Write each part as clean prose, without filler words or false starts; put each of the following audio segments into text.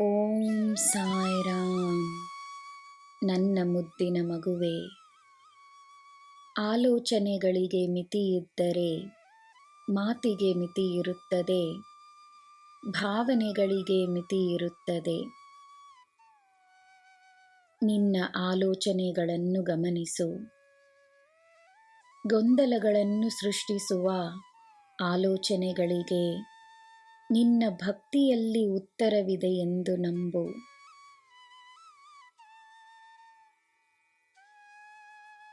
ಓಂ ಸಾಯಿರಾಮ್. ನನ್ನ ಮುದ್ದಿನ ಮಗುವೆ, ಆಲೋಚನೆಗಳಿಗೆ ಮಿತಿಯಿದ್ದರೆ ಮಾತಿಗೆ ಮಿತಿಯಿರುತ್ತದೆ, ಭಾವನೆಗಳಿಗೆ ಮಿತಿಯಿರುತ್ತದೆ. ನಿನ್ನ ಆಲೋಚನೆಗಳನ್ನು ಗಮನಿಸು. ಗೊಂದಲಗಳನ್ನು ಸೃಷ್ಟಿಸುವ ಆಲೋಚನೆಗಳಿಗೆ ನಿನ್ನ ಭಕ್ತಿಯಲ್ಲಿ ಉತ್ತರವಿದೆ ಎಂದು ನಂಬು.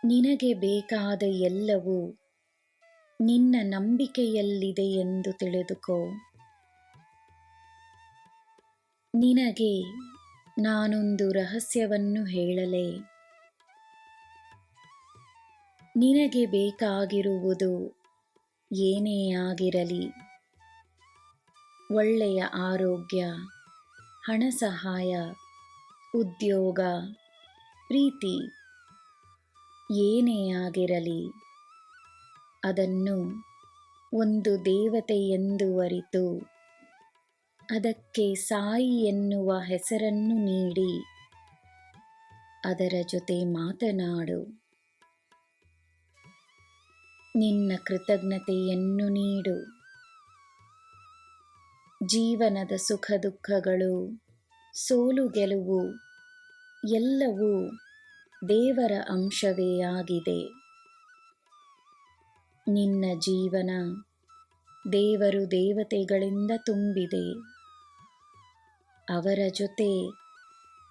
ನಿನಗೆ ಬೇಕಾದ ಎಲ್ಲವೂ ನಿನ್ನ ನಂಬಿಕೆಯಲ್ಲಿದೆ ಎಂದು ತಿಳಿದುಕೋ. ನಿನಗೆ ನಾನೊಂದು ರಹಸ್ಯವನ್ನು ಹೇಳಲೇ? ನಿನಗೆ ಬೇಕಾಗಿರುವುದು ಏನೇ ಆಗಿರಲಿ, ಒಳ್ಳೆಯ ಆರೋಗ್ಯ, ಹಣ ಸಹಾಯ, ಉದ್ಯೋಗ, ಪ್ರೀತಿ, ಏನೇ ಆಗಿರಲಿ, ಅದನ್ನು ಒಂದು ದೇವತೆ ಎಂದು ಅರಿತು ಅದಕ್ಕೆ ಸಾಯಿ ಎನ್ನುವ ಹೆಸರನ್ನು ನೀಡಿ ಅದರ ಜೊತೆ ಮಾತನಾಡು. ನಿನ್ನ ಕೃತಜ್ಞತೆಯನ್ನು ನೀಡು. ಜೀವನದ ಸುಖ ದುಃಖಗಳು, ಸೋಲು ಗೆಲುವು ಎಲ್ಲವೂ ದೇವರ ಅಂಶವೇ ಆಗಿದೆ. ನಿನ್ನ ಜೀವನ ದೇವರು ದೇವತೆಗಳಿಂದ ತುಂಬಿದೆ. ಅವರ ಜೊತೆ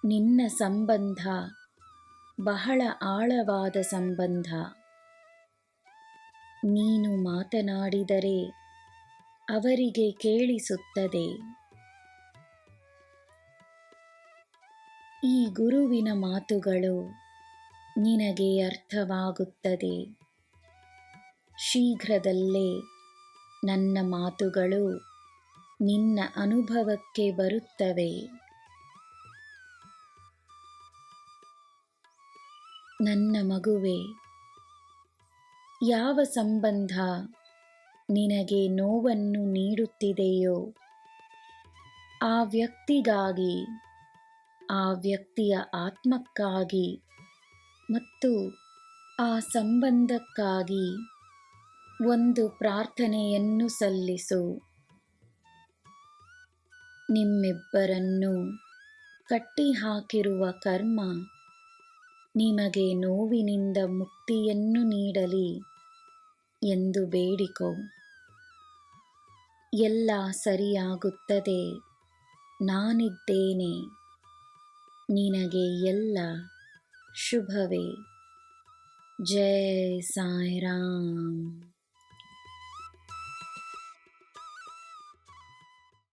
ನಿನ್ನ ಸಂಬಂಧ ಬಹಳ ಆಳವಾದ ಸಂಬಂಧ. ನೀನು ಮಾತನಾಡಿದರೆ ಅವರಿಗೆ ಕೇಳಿಸುತ್ತದೆ. ಈ ಗುರುವಿನ ಮಾತುಗಳು ನಿನಗೆ ಅರ್ಥವಾಗುತ್ತದೆ. ಶೀಘ್ರದಲ್ಲೇ ನನ್ನ ಮಾತುಗಳು ನಿನ್ನ ಅನುಭವಕ್ಕೆ ಬರುತ್ತವೆ. ನನ್ನ ಮಗುವೆ, ಯಾವ ಸಂಬಂಧ ನಿನಗೆ ನೋವನ್ನು ನೀಡುತ್ತಿದೆಯೋ ಆ ವ್ಯಕ್ತಿಗಾಗಿ, ಆ ವ್ಯಕ್ತಿಯ ಆತ್ಮಕ್ಕಾಗಿ ಮತ್ತು ಆ ಸಂಬಂಧಕ್ಕಾಗಿ ಒಂದು ಪ್ರಾರ್ಥನೆಯನ್ನು ಸಲ್ಲಿಸು. ನಿಮ್ಮಿಬ್ಬರನ್ನು ಕಟ್ಟಿಹಾಕಿರುವ ಕರ್ಮ ನಿಮಗೆ ನೋವಿನಿಂದ ಮುಕ್ತಿಯನ್ನು ನೀಡಲಿ ಎಂದು ಬೇಡಿಕೋ. ಎಲ್ಲ ಸರಿಯಾಗುತ್ತದೆ. ನಾನಿದ್ದೇನೆ. ನಿನಗೆ ಎಲ್ಲ ಶುಭವೇ. ಜೈ ಸಾಯಿರಾಮ್.